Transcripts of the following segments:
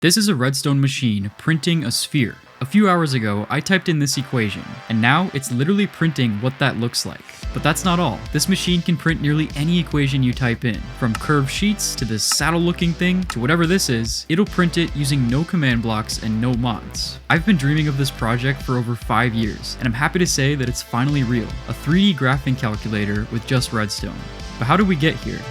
This is a Redstone machine printing a sphere. A few hours ago, I typed in this equation, and now it's literally printing what that looks like. But that's not all. This machine can print nearly any equation you type in. From curved sheets to this saddle-looking thing to whatever this is, it'll print it using no command blocks and no mods. I've been dreaming of this project for over 5 years, and I'm happy to say that it's finally real. A 3D graphing calculator with just Redstone. But how did we get here?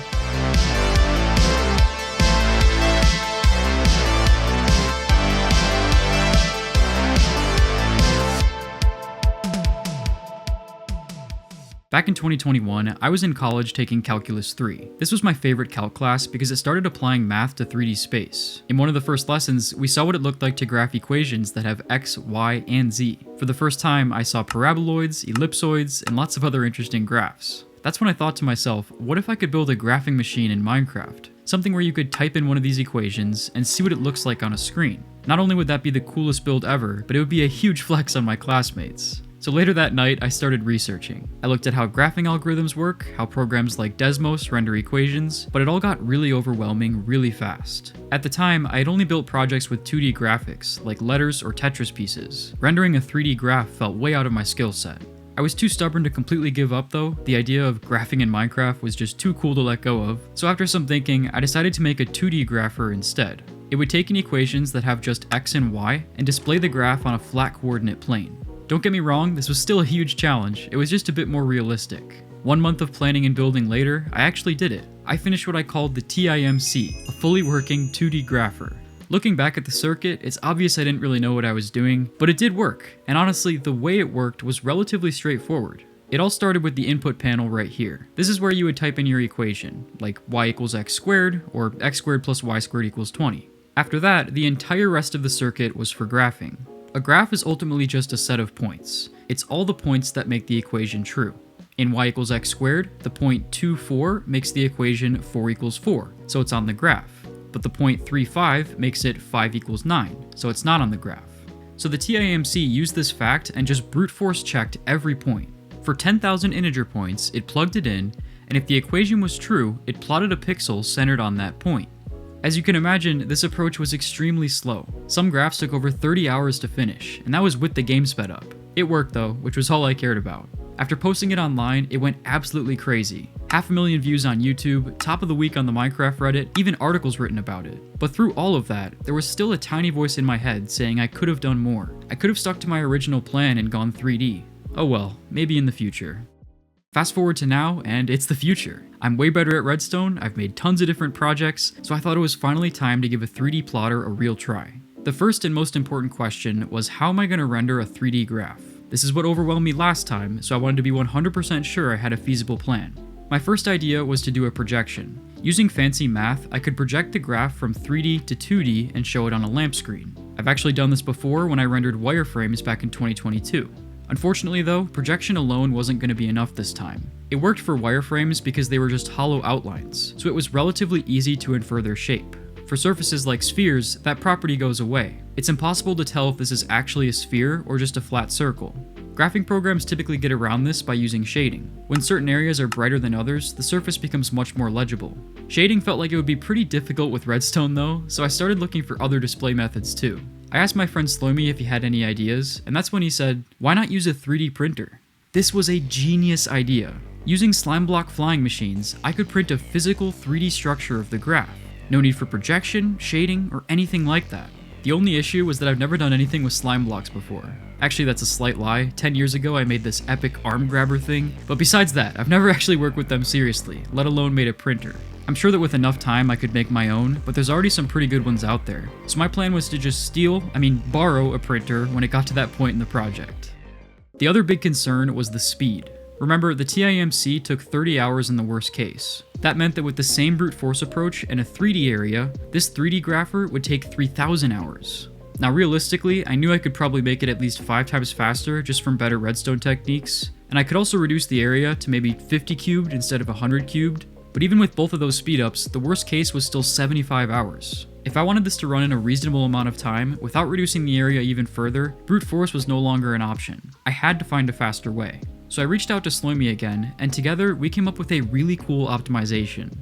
Back in 2021, I was in college taking Calculus 3. This was my favorite calc class because it started applying math to 3D space. In one of the first lessons, we saw what it looked like to graph equations that have x, y, and z. For the first time, I saw paraboloids, ellipsoids, and lots of other interesting graphs. That's when I thought to myself, what if I could build a graphing machine in Minecraft? Something where you could type in one of these equations and see what it looks like on a screen. Not only would that be the coolest build ever, but it would be a huge flex on my classmates. So later that night, I started researching. I looked at how graphing algorithms work, how programs like Desmos render equations, but it all got really overwhelming really fast. At the time, I had only built projects with 2D graphics, like letters or Tetris pieces. Rendering a 3D graph felt way out of my skill set. I was too stubborn to completely give up though. The idea of graphing in Minecraft was just too cool to let go of, so after some thinking, I decided to make a 2D grapher instead. It would take in equations that have just x and y, and display the graph on a flat coordinate plane. Don't get me wrong, this was still a huge challenge, it was just a bit more realistic. 1 month of planning and building later, I actually did it. I finished what I called the TIMC, a fully working 2D grapher. Looking back at the circuit, it's obvious I didn't really know what I was doing, but it did work, and honestly, the way it worked was relatively straightforward. It all started with the input panel right here. This is where you would type in your equation, like y equals x squared, or x squared plus y squared equals 20. After that, the entire rest of the circuit was for graphing. A graph is ultimately just a set of points. It's all the points that make the equation true. In y equals x squared, the point 2, 4 makes the equation 4 equals 4, so it's on the graph. But the point 3, 5 makes it 5 equals 9, so it's not on the graph. So the TIMC used this fact and just brute force checked every point. For 10,000 integer points, it plugged it in, and if the equation was true, it plotted a pixel centered on that point. As you can imagine, this approach was extremely slow. Some graphs took over 30 hours to finish, and that was with the game sped up. It worked though, which was all I cared about. After posting it online, it went absolutely crazy. 500,000 views on YouTube, top of the week on the Minecraft Reddit, even articles written about it. But through all of that, there was still a tiny voice in my head saying I could have done more. I could have stuck to my original plan and gone 3D. Oh well, maybe in the future. Fast forward to now, and it's the future. I'm way better at Redstone, I've made tons of different projects, so I thought it was finally time to give a 3D plotter a real try. The first and most important question was, how am I going to render a 3D graph? This is what overwhelmed me last time, so I wanted to be 100% sure I had a feasible plan. My first idea was to do a projection. Using fancy math, I could project the graph from 3D to 2D and show it on a lamp screen. I've actually done this before when I rendered wireframes back in 2022. Unfortunately though, projection alone wasn't going to be enough this time. It worked for wireframes because they were just hollow outlines, so it was relatively easy to infer their shape. For surfaces like spheres, that property goes away. It's impossible to tell if this is actually a sphere or just a flat circle. Graphing programs typically get around this by using shading. When certain areas are brighter than others, the surface becomes much more legible. Shading felt like it would be pretty difficult with Redstone though, so I started looking for other display methods too. I asked my friend Sloimay if he had any ideas, and that's when he said, why not use a 3D printer? This was a genius idea. Using slime block flying machines, I could print a physical 3D structure of the graph. No need for projection, shading, or anything like that. The only issue was that I've never done anything with slime blocks before. Actually, that's a slight lie. 10 years ago, I made this epic arm grabber thing, but besides that, I've never actually worked with them seriously, let alone made a printer. I'm sure that with enough time I could make my own, but there's already some pretty good ones out there. So my plan was to just borrow a printer when it got to that point in the project. The other big concern was the speed. Remember, the TIMC took 30 hours in the worst case. That meant that with the same brute force approach in a 3D area, this 3D grapher would take 3,000 hours. Now realistically, I knew I could probably make it at least 5 times faster just from better redstone techniques, and I could also reduce the area to maybe 50 cubed instead of 100 cubed, but even with both of those speedups, the worst case was still 75 hours. If I wanted this to run in a reasonable amount of time, without reducing the area even further, brute force was no longer an option. I had to find a faster way. So I reached out to Sloimay again, and together we came up with a really cool optimization.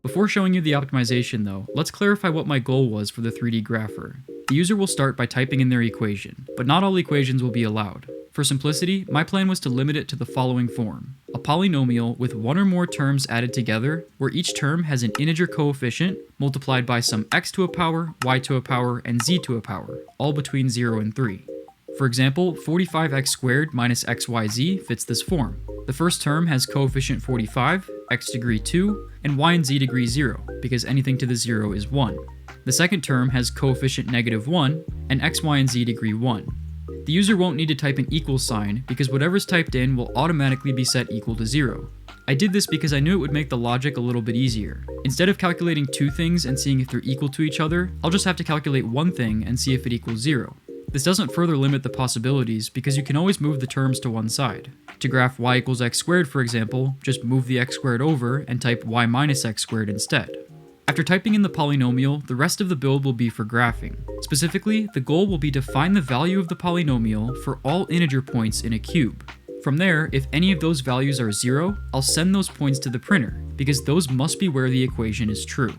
Before showing you the optimization though, let's clarify what my goal was for the 3D grapher. The user will start by typing in their equation, but not all equations will be allowed. For simplicity, my plan was to limit it to the following form: a polynomial with one or more terms added together, where each term has an integer coefficient multiplied by some x to a power, y to a power, and z to a power, all between 0 and 3. For example, 45x squared minus xyz fits this form. The first term has coefficient 45, x degree 2, and y and z degree 0, because anything to the 0 is 1. The second term has coefficient negative 1, and x, y, and z degree 1. The user won't need to type an equal sign, because whatever's typed in will automatically be set equal to 0. I did this because I knew it would make the logic a little bit easier. Instead of calculating two things and seeing if they're equal to each other, I'll just have to calculate one thing and see if it equals 0. This doesn't further limit the possibilities because you can always move the terms to one side. To graph y equals x squared, for example, just move the x squared over and type y minus x squared instead. After typing in the polynomial, the rest of the build will be for graphing. Specifically, the goal will be to find the value of the polynomial for all integer points in a cube. From there, if any of those values are 0, I'll send those points to the printer, because those must be where the equation is true.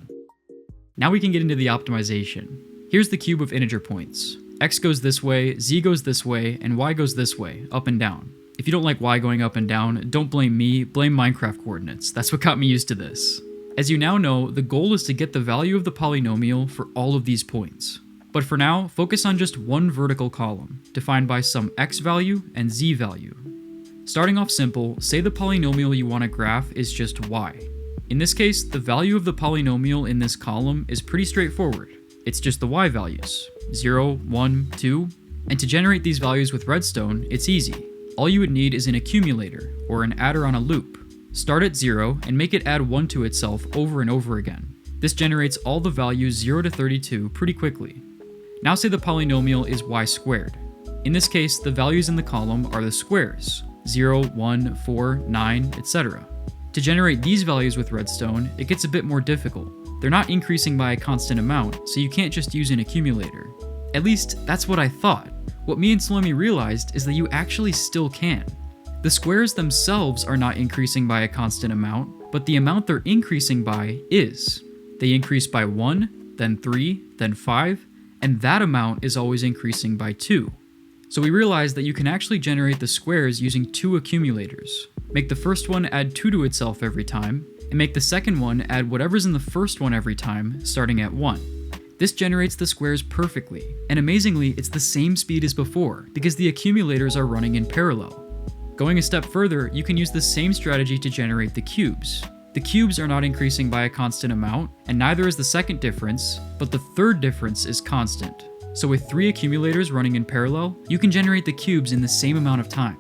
Now we can get into the optimization. Here's the cube of integer points. X goes this way, z goes this way, and y goes this way, up and down. If you don't like y going up and down, don't blame me, blame Minecraft coordinates. That's what got me used to this. As you now know, the goal is to get the value of the polynomial for all of these points. But for now, focus on just one vertical column, defined by some x value and z value. Starting off simple, say the polynomial you want to graph is just y. In this case, the value of the polynomial in this column is pretty straightforward. It's just the y values, 0, 1, 2, and to generate these values with Redstone, it's easy. All you would need is an accumulator, or an adder on a loop. Start at 0 and make it add 1 to itself over and over again. This generates all the values 0 to 32 pretty quickly. Now say the polynomial is y squared. In this case, the values in the column are the squares, 0, 1, 4, 9, etc. To generate these values with Redstone, it gets a bit more difficult. They're not increasing by a constant amount, so you can't just use an accumulator. At least, that's what I thought. What me and Sloimay realized is that you actually still can. The squares themselves are not increasing by a constant amount, but the amount they're increasing by is. They increase by 1, then 3, then 5, and that amount is always increasing by 2. So we realized that you can actually generate the squares using two accumulators. Make the first one add 2 to itself every time, and make the second one add whatever's in the first one every time, starting at 1. This generates the squares perfectly, and amazingly, it's the same speed as before, because the accumulators are running in parallel. Going a step further, you can use the same strategy to generate the cubes. The cubes are not increasing by a constant amount, and neither is the second difference, but the third difference is constant. So with 3 accumulators running in parallel, you can generate the cubes in the same amount of time.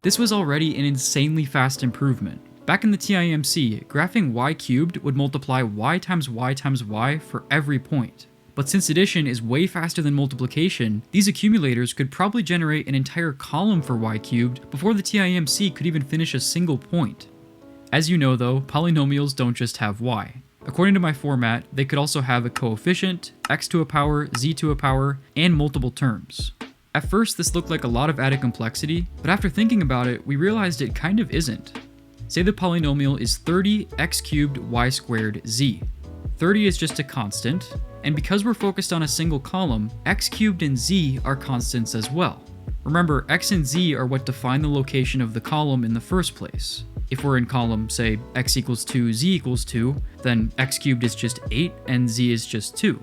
This was already an insanely fast improvement. Back in the TIMC, graphing y cubed would multiply y times y times y for every point. But since addition is way faster than multiplication, these accumulators could probably generate an entire column for y cubed before the TIMC could even finish a single point. As you know though, polynomials don't just have y. According to my format, they could also have a coefficient, x to a power, z to a power, and multiple terms. At first this looked like a lot of added complexity, but after thinking about it, we realized it kind of isn't. Say the polynomial is 30 x cubed y squared z. 30 is just a constant, and because we're focused on a single column, x cubed and z are constants as well. Remember, x and z are what define the location of the column in the first place. If we're in column, say, x equals 2, z equals 2, then x cubed is just 8 and z is just 2.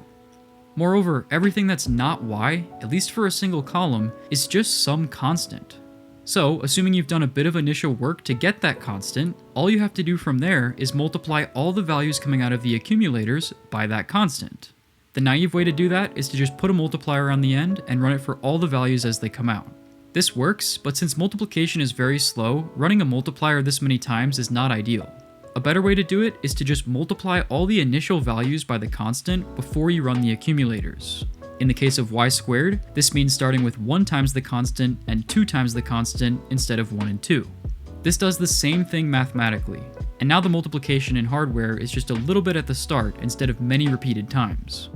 Moreover, everything that's not y, at least for a single column, is just some constant. So, assuming you've done a bit of initial work to get that constant, all you have to do from there is multiply all the values coming out of the accumulators by that constant. The naive way to do that is to just put a multiplier on the end and run it for all the values as they come out. This works, but since multiplication is very slow, running a multiplier this many times is not ideal. A better way to do it is to just multiply all the initial values by the constant before you run the accumulators. In the case of y squared, this means starting with 1 times the constant and 2 times the constant instead of 1 and 2. This does the same thing mathematically, and now the multiplication in hardware is just a little bit at the start instead of many repeated times.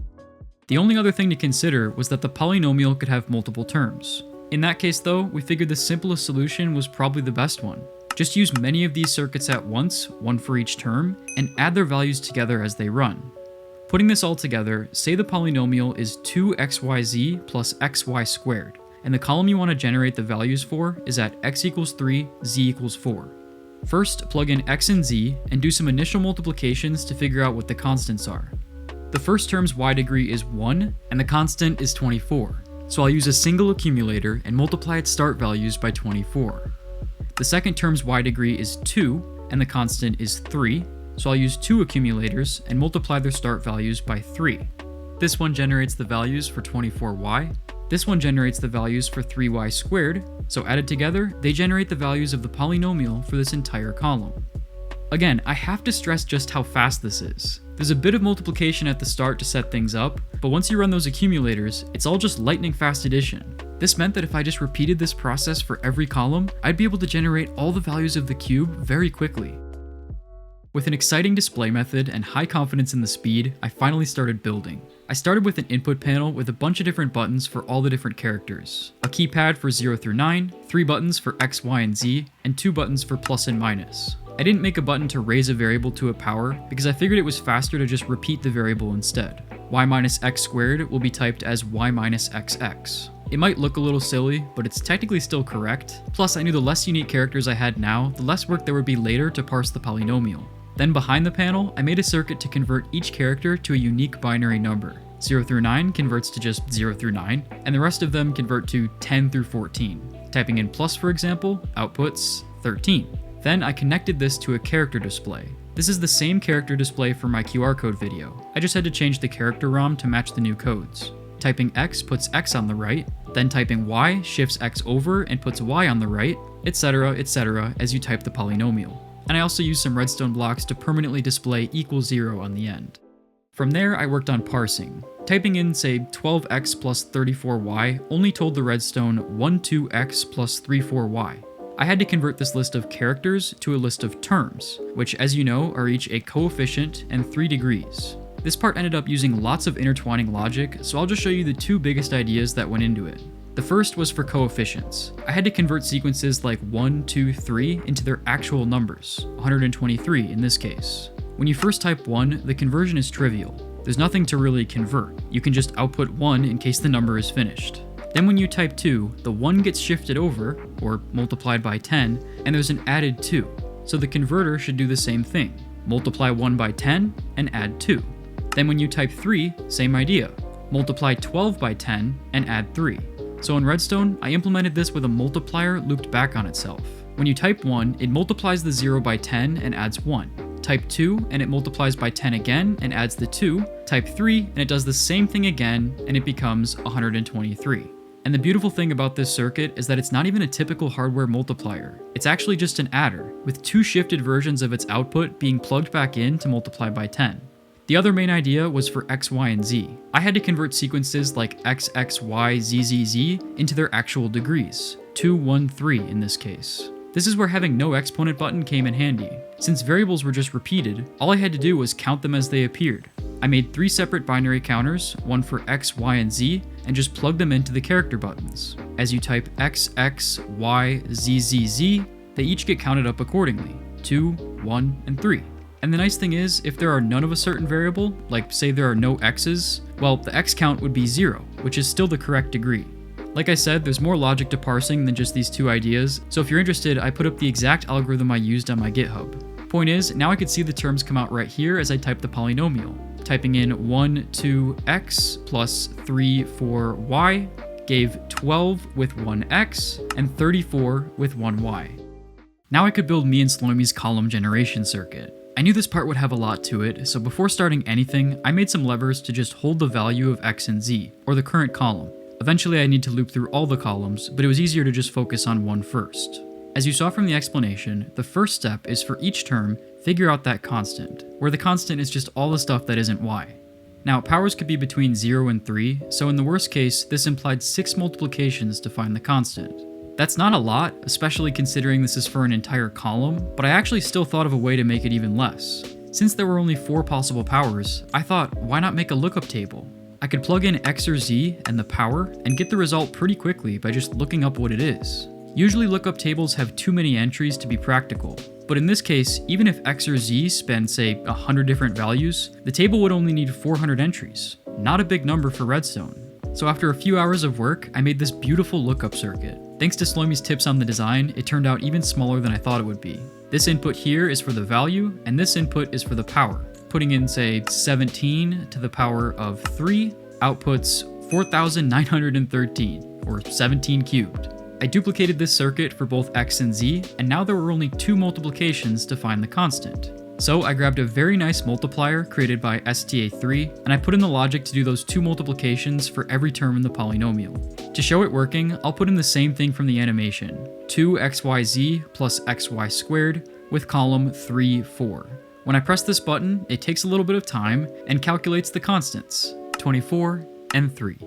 The only other thing to consider was that the polynomial could have multiple terms. In that case though, we figured the simplest solution was probably the best one. Just use many of these circuits at once, one for each term, and add their values together as they run. Putting this all together, say the polynomial is 2xyz plus xy squared, and the column you want to generate the values for is at x equals 3, z equals 4. First, plug in x and z, and do some initial multiplications to figure out what the constants are. The first term's y degree is 1, and the constant is 24, so I'll use a single accumulator and multiply its start values by 24. The second term's y degree is 2, and the constant is 3, so I'll use 2 accumulators and multiply their start values by 3. This one generates the values for 24y, this one generates the values for 3y squared, so added together, they generate the values of the polynomial for this entire column. Again, I have to stress just how fast this is. There's a bit of multiplication at the start to set things up, but once you run those accumulators, it's all just lightning fast addition. This meant that if I just repeated this process for every column, I'd be able to generate all the values of the cube very quickly. With an exciting display method and high confidence in the speed, I finally started building. I started with an input panel with a bunch of different buttons for all the different characters. A keypad for 0 through 9, 3 buttons for x, y, and z, and 2 buttons for plus and minus. I didn't make a button to raise a variable to a power because I figured it was faster to just repeat the variable instead. Y minus x squared will be typed as y minus xx. It might look a little silly, but it's technically still correct. Plus, I knew the less unique characters I had now, the less work there would be later to parse the polynomial. Then behind the panel, I made a circuit to convert each character to a unique binary number. 0 through 9 converts to just 0 through 9, and the rest of them convert to 10 through 14. Typing in plus, for example, outputs 13. Then I connected this to a character display. This is the same character display for my QR code video. I just had to change the character ROM to match the new codes. Typing x puts x on the right, then typing y shifts x over and puts y on the right, etc., as you type the polynomial. And I also used some redstone blocks to permanently display equals 0 on the end. From there, I worked on parsing. Typing in, say, 12x plus 34y only told the redstone 12x plus 34y. I had to convert this list of characters to a list of terms, which, as you know, are each a coefficient and 3 degrees. This part ended up using lots of intertwining logic, so I'll just show you the 2 biggest ideas that went into it. The first was for coefficients. I had to convert sequences like 1, 2, 3 into their actual numbers, 123 in this case. When you first type 1, the conversion is trivial. There's nothing to really convert. You can just output 1 in case the number is finished. Then when you type 2, the 1 gets shifted over, or multiplied by 10, and there's an added 2. So the converter should do the same thing. Multiply 1 by 10, and add 2. Then when you type 3, same idea. Multiply 12 by 10, and add 3. So in Redstone, I implemented this with a multiplier looped back on itself. When you type 1, it multiplies the 0 by 10 and adds 1. Type 2, and it multiplies by 10 again and adds the 2. Type 3, and it does the same thing again, and it becomes 123. And the beautiful thing about this circuit is that it's not even a typical hardware multiplier. It's actually just an adder, with 2 shifted versions of its output being plugged back in to multiply by 10. The other main idea was for x, y, and z. I had to convert sequences like x, x, y, z, z, z into their actual degrees, 2, 1, 3 in this case. This is where having no exponent button came in handy. Since variables were just repeated, all I had to do was count them as they appeared. I made 3 separate binary counters, one for x, y, and z, and just plugged them into the character buttons. As you type x, x, y, z, z, z, they each get counted up accordingly, 2, 1, and 3. And the nice thing is, if there are none of a certain variable, like say there are no x's, well, the x count would be 0, which is still the correct degree. Like I said, there's more logic to parsing than just these 2 ideas, so if you're interested, I put up the exact algorithm I used on my GitHub. Point is, now I could see the terms come out right here as I type the polynomial. Typing in 1, 2x plus 3, 4y gave 12 with 1x and 34 with 1y. Now I could build me and Sloimay's column generation circuit. I knew this part would have a lot to it, so before starting anything, I made some levers to just hold the value of x and z, or the current column. Eventually I need to loop through all the columns, but it was easier to just focus on one first. As you saw from the explanation, the first step is for each term, figure out that constant, where the constant is just all the stuff that isn't y. Now, powers could be between 0 and 3, so in the worst case, this implied 6 multiplications to find the constant. That's not a lot, especially considering this is for an entire column, but I actually still thought of a way to make it even less. Since there were only 4 possible powers, I thought, why not make a lookup table? I could plug in x or z and the power, and get the result pretty quickly by just looking up what it is. Usually lookup tables have too many entries to be practical, but in this case, even if x or z spend say 100 different values, the table would only need 400 entries. Not a big number for Redstone. So after a few hours of work, I made this beautiful lookup circuit. Thanks to Sloimay's tips on the design, it turned out even smaller than I thought it would be. This input here is for the value, and this input is for the power. Putting in say 17 to the power of 3 outputs 4,913, or 17 cubed. I duplicated this circuit for both x and z, and now there were only 2 multiplications to find the constant. So I grabbed a very nice multiplier created by STA3, and I put in the logic to do those 2 multiplications for every term in the polynomial. To show it working, I'll put in the same thing from the animation, 2xyz plus xy squared with column 3, 4. When I press this button, it takes a little bit of time and calculates the constants, 24 and 3.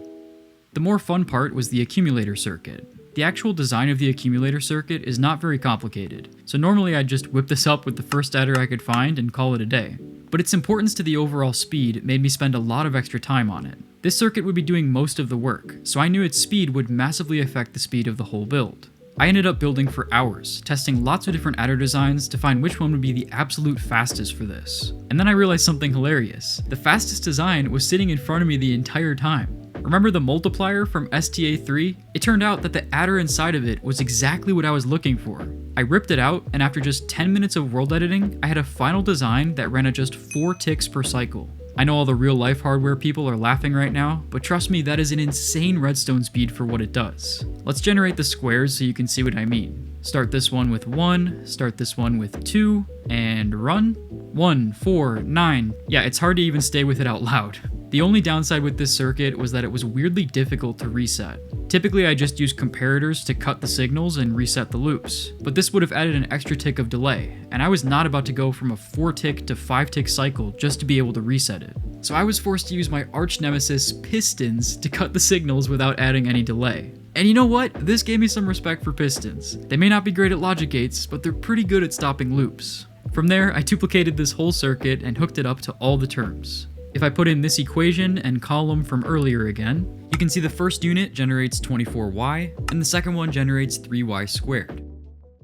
The more fun part was the accumulator circuit. The actual design of the accumulator circuit is not very complicated, so normally I'd just whip this up with the first adder I could find and call it a day. But its importance to the overall speed made me spend a lot of extra time on it. This circuit would be doing most of the work, so I knew its speed would massively affect the speed of the whole build. I ended up building for hours, testing lots of different adder designs to find which one would be the absolute fastest for this. And then I realized something hilarious. The fastest design was sitting in front of me the entire time. Remember the multiplier from STA3? It turned out that the adder inside of it was exactly what I was looking for. I ripped it out, and after just 10 minutes of world editing, I had a final design that ran at just 4 ticks per cycle. I know all the real life hardware people are laughing right now, but trust me, that is an insane redstone speed for what it does. Let's generate the squares so you can see what I mean. Start this one with 1, start this one with 2, and run. 1, 4, 9. Yeah, it's hard to even stay with it out loud. The only downside with this circuit was that it was weirdly difficult to reset. Typically I just use comparators to cut the signals and reset the loops, but this would have added an extra tick of delay, and I was not about to go from a 4 tick to 5 tick cycle just to be able to reset it. So I was forced to use my arch nemesis pistons to cut the signals without adding any delay. And you know what? This gave me some respect for pistons. They may not be great at logic gates, but they're pretty good at stopping loops. From there, I duplicated this whole circuit and hooked it up to all the terms. If I put in this equation and column from earlier again, you can see the first unit generates 24y, and the second one generates 3y squared.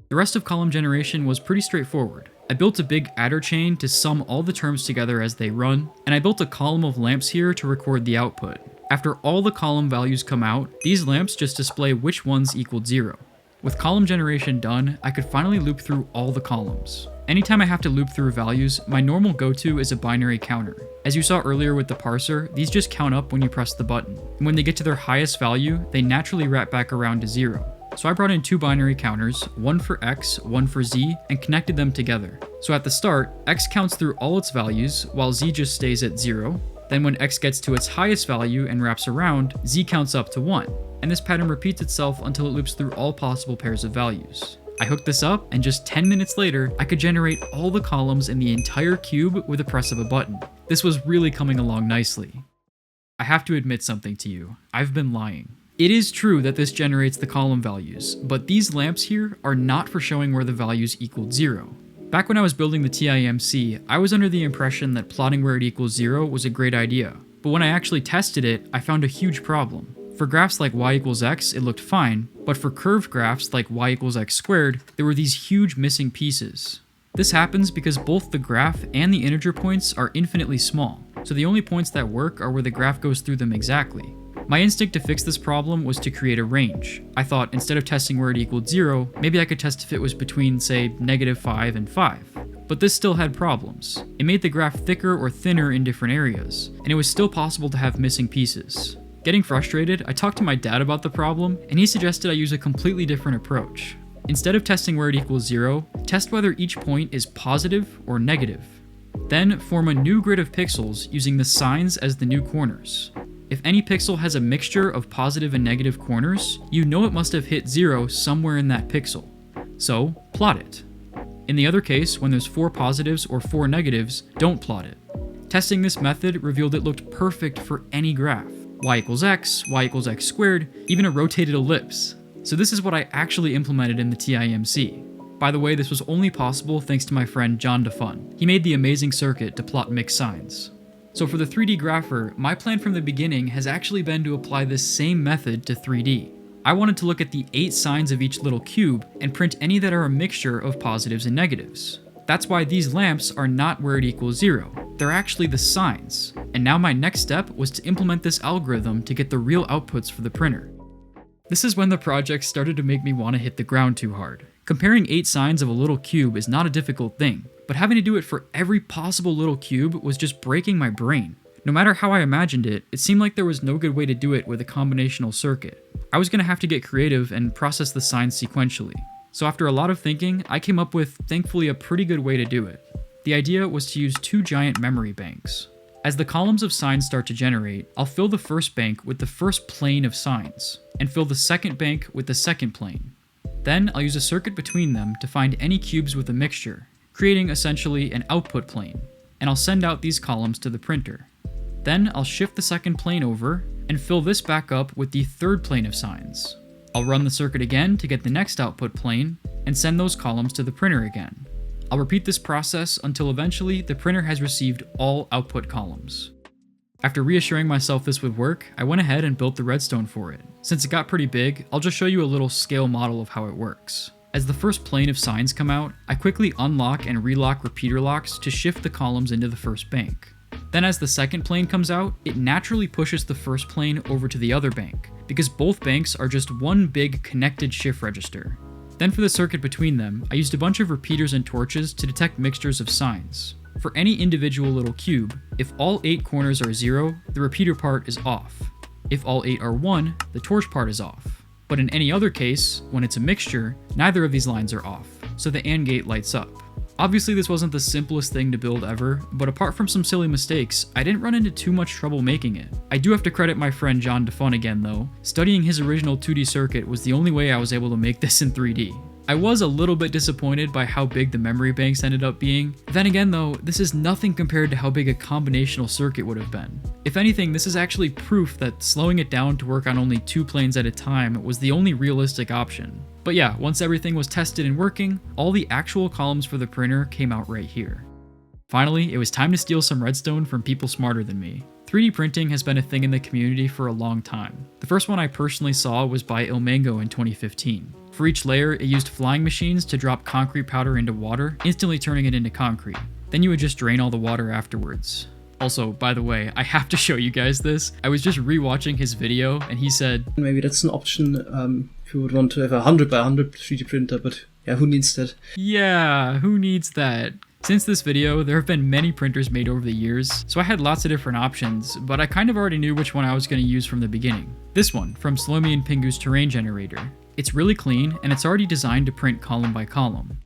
The rest of column generation was pretty straightforward. I built a big adder chain to sum all the terms together as they run, and I built a column of lamps here to record the output. After all the column values come out, these lamps just display which ones equaled 0. With column generation done, I could finally loop through all the columns. Anytime I have to loop through values, my normal go-to is a binary counter. As you saw earlier with the parser, these just count up when you press the button. And when they get to their highest value, they naturally wrap back around to 0. So I brought in 2 binary counters, one for x, one for z, and connected them together. So at the start, x counts through all its values, while z just stays at 0. Then when x gets to its highest value and wraps around, z counts up to 1. And this pattern repeats itself until it loops through all possible pairs of values. I hooked this up, and just 10 minutes later, I could generate all the columns in the entire cube with the press of a button. This was really coming along nicely. I have to admit something to you. I've been lying. It is true that this generates the column values, but these lamps here are not for showing where the values equaled 0. Back when I was building the TIMC, I was under the impression that plotting where it equals 0 was a great idea, but when I actually tested it, I found a huge problem. For graphs like y equals x, it looked fine, but for curved graphs like y equals x squared, there were these huge missing pieces. This happens because both the graph and the integer points are infinitely small, so the only points that work are where the graph goes through them exactly. My instinct to fix this problem was to create a range. I thought instead of testing where it equaled 0, maybe I could test if it was between, say, -5 and 5. But this still had problems. It made the graph thicker or thinner in different areas, and it was still possible to have missing pieces. Getting frustrated, I talked to my dad about the problem, and he suggested I use a completely different approach. Instead of testing where it equals 0, test whether each point is positive or negative. Then form a new grid of pixels using the signs as the new corners. If any pixel has a mixture of positive and negative corners, you know it must have hit 0 somewhere in that pixel. So, plot it. In the other case, when there's 4 positives or 4 negatives, don't plot it. Testing this method revealed it looked perfect for any graph. Y equals x squared, even a rotated ellipse. So this is what I actually implemented in the TIMC. By the way, this was only possible thanks to my friend John DeFun. He made the amazing circuit to plot mixed signs. So for the 3D grapher, my plan from the beginning has actually been to apply this same method to 3D. I wanted to look at the 8 signs of each little cube and print any that are a mixture of positives and negatives. That's why these lamps are not where it equals 0. They're actually the signs. And now my next step was to implement this algorithm to get the real outputs for the printer. This is when the project started to make me want to hit the ground too hard. Comparing 8 signs of a little cube is not a difficult thing, but having to do it for every possible little cube was just breaking my brain. No matter how I imagined it, it seemed like there was no good way to do it with a combinational circuit. I was going to have to get creative and process the signs sequentially. So after a lot of thinking, I came up with, thankfully, a pretty good way to do it. The idea was to use 2 giant memory banks. As the columns of signs start to generate, I'll fill the first bank with the first plane of signs, and fill the second bank with the second plane. Then I'll use a circuit between them to find any cubes with a mixture, creating essentially an output plane, and I'll send out these columns to the printer. Then I'll shift the second plane over, and fill this back up with the third plane of signs. I'll run the circuit again to get the next output plane, and send those columns to the printer again. I'll repeat this process until eventually the printer has received all output columns. After reassuring myself this would work, I went ahead and built the redstone for it. Since it got pretty big, I'll just show you a little scale model of how it works. As the first plane of signs come out, I quickly unlock and relock repeater locks to shift the columns into the first bank. Then as the second plane comes out, it naturally pushes the first plane over to the other bank, because both banks are just one big connected shift register. Then for the circuit between them, I used a bunch of repeaters and torches to detect mixtures of signs. For any individual little cube, if all 8 corners are 0, the repeater part is off. If all 8 are 1, the torch part is off. But in any other case, when it's a mixture, neither of these lines are off, so the AND gate lights up. Obviously this wasn't the simplest thing to build ever, but apart from some silly mistakes, I didn't run into too much trouble making it. I do have to credit my friend John DeFun again though. Studying his original 2D circuit was the only way I was able to make this in 3D. I was a little bit disappointed by how big the memory banks ended up being. Then again though, this is nothing compared to how big a combinational circuit would have been. If anything, this is actually proof that slowing it down to work on only 2 planes at a time was the only realistic option. But yeah, once everything was tested and working, all the actual columns for the printer came out right here. Finally, it was time to steal some redstone from people smarter than me. 3D printing has been a thing in the community for a long time. The first one I personally saw was by Ilmango in 2015. For each layer, it used flying machines to drop concrete powder into water, instantly turning it into concrete. Then you would just drain all the water afterwards. Also, by the way, I have to show you guys this. I was just rewatching his video and he said, maybe that's an option if you would want to have a 100 by 100 3D printer, but yeah, who needs that? Yeah, who needs that? Since this video, there have been many printers made over the years, so I had lots of different options, but I kind of already knew which one I was going to use from the beginning. This one, from Sloimay and Pingu's terrain generator. It's really clean, and it's already designed to print column by column.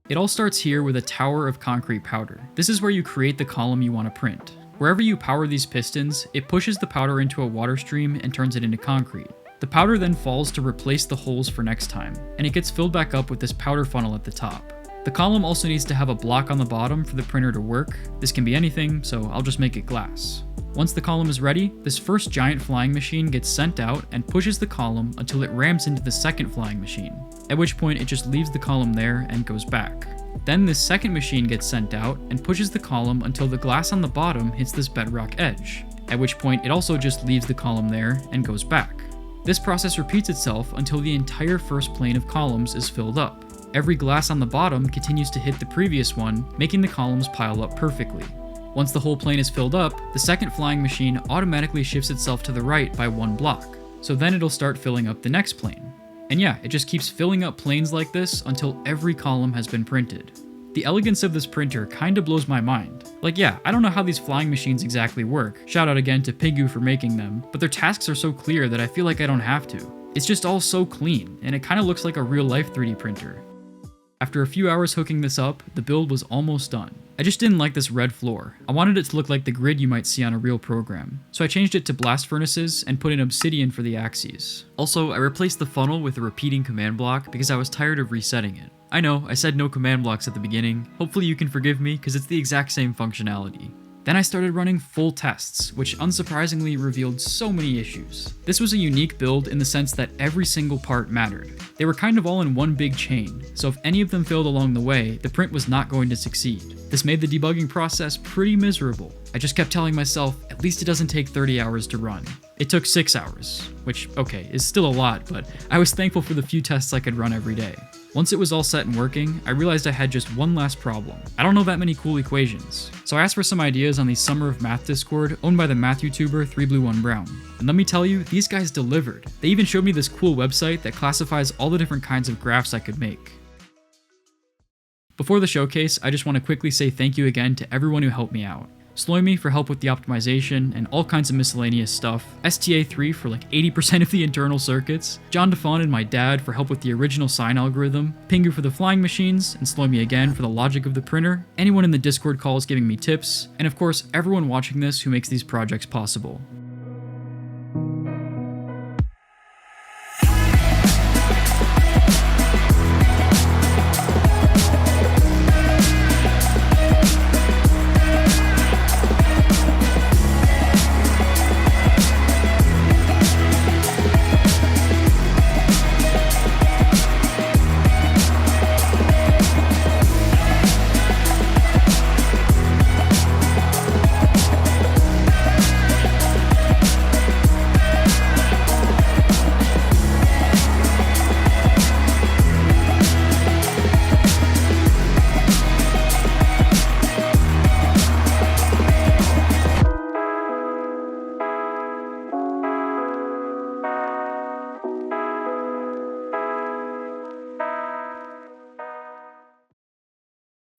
It all starts here with a tower of concrete powder. This is where you create the column you want to print. Wherever you power these pistons, it pushes the powder into a water stream and turns it into concrete. The powder then falls to replace the holes for next time, and it gets filled back up with this powder funnel at the top. The column also needs to have a block on the bottom for the printer to work. This can be anything, so I'll just make it glass. Once the column is ready, this first giant flying machine gets sent out and pushes the column until it rams into the second flying machine, at which point it just leaves the column there and goes back. Then this second machine gets sent out and pushes the column until the glass on the bottom hits this bedrock edge, at which point it also just leaves the column there and goes back. This process repeats itself until the entire first plane of columns is filled up. Every glass on the bottom continues to hit the previous one, making the columns pile up perfectly. Once the whole plane is filled up, the second flying machine automatically shifts itself to the right by 1 block, so then it'll start filling up the next plane. And yeah, it just keeps filling up planes like this until every column has been printed. The elegance of this printer kinda blows my mind. Like yeah, I don't know how these flying machines exactly work, shout out again to Pingu for making them, but their tasks are so clear that I feel like I don't have to. It's just all so clean, and it kinda looks like a real life 3D printer. After a few hours hooking this up, the build was almost done. I just didn't like this red floor. I wanted it to look like the grid you might see on a real program. So I changed it to blast furnaces and put in obsidian for the axes. Also, I replaced the funnel with a repeating command block because I was tired of resetting it. I know, I said no command blocks at the beginning. Hopefully you can forgive me because it's the exact same functionality. Then I started running full tests, which unsurprisingly revealed so many issues. This was a unique build in the sense that every single part mattered. They were kind of all in one big chain, so if any of them failed along the way, the print was not going to succeed. This made the debugging process pretty miserable. I just kept telling myself, at least it doesn't take 30 hours to run. It took 6 hours, which, okay, is still a lot, but I was thankful for the few tests I could run every day. Once it was all set and working, I realized I had just one last problem. I don't know that many cool equations. So I asked for some ideas on the Summer of Math Discord owned by the math YouTuber 3Blue1Brown. And let me tell you, these guys delivered. They even showed me this cool website that classifies all the different kinds of graphs I could make. Before the showcase, I just want to quickly say thank you again to everyone who helped me out. Sloimay for help with the optimization and all kinds of miscellaneous stuff, STA3 for like 80% of the internal circuits, John DeFon and my dad for help with the original sine algorithm, Pingu for the flying machines, and Sloimay again for the logic of the printer, anyone in the Discord calls giving me tips, and of course everyone watching this who makes these projects possible.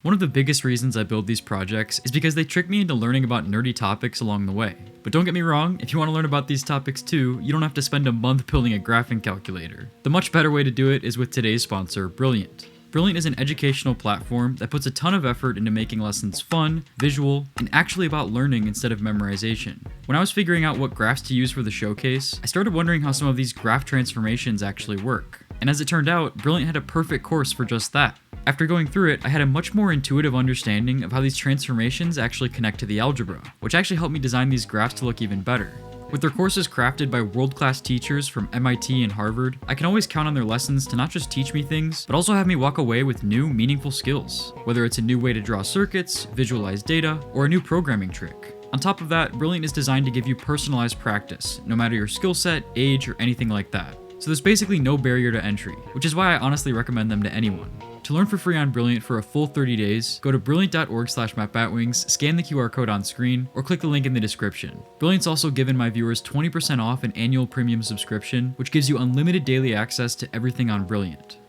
One of the biggest reasons I build these projects is because they trick me into learning about nerdy topics along the way. But don't get me wrong, if you want to learn about these topics too, you don't have to spend a month building a graphing calculator. The much better way to do it is with today's sponsor, Brilliant. Brilliant is an educational platform that puts a ton of effort into making lessons fun, visual, and actually about learning instead of memorization. When I was figuring out what graphs to use for the showcase, I started wondering how some of these graph transformations actually work. And as it turned out, Brilliant had a perfect course for just that. After going through it, I had a much more intuitive understanding of how these transformations actually connect to the algebra, which actually helped me design these graphs to look even better. With their courses crafted by world-class teachers from MIT and Harvard, I can always count on their lessons to not just teach me things, but also have me walk away with new, meaningful skills, whether it's a new way to draw circuits, visualize data, or a new programming trick. On top of that, Brilliant is designed to give you personalized practice, no matter your skill set, age, or anything like that. So there's basically no barrier to entry, which is why I honestly recommend them to anyone. To learn for free on Brilliant for a full 30 days, go to brilliant.org/mathbatwings, scan the QR code on screen, or click the link in the description. Brilliant's also given my viewers 20% off an annual premium subscription, which gives you unlimited daily access to everything on Brilliant.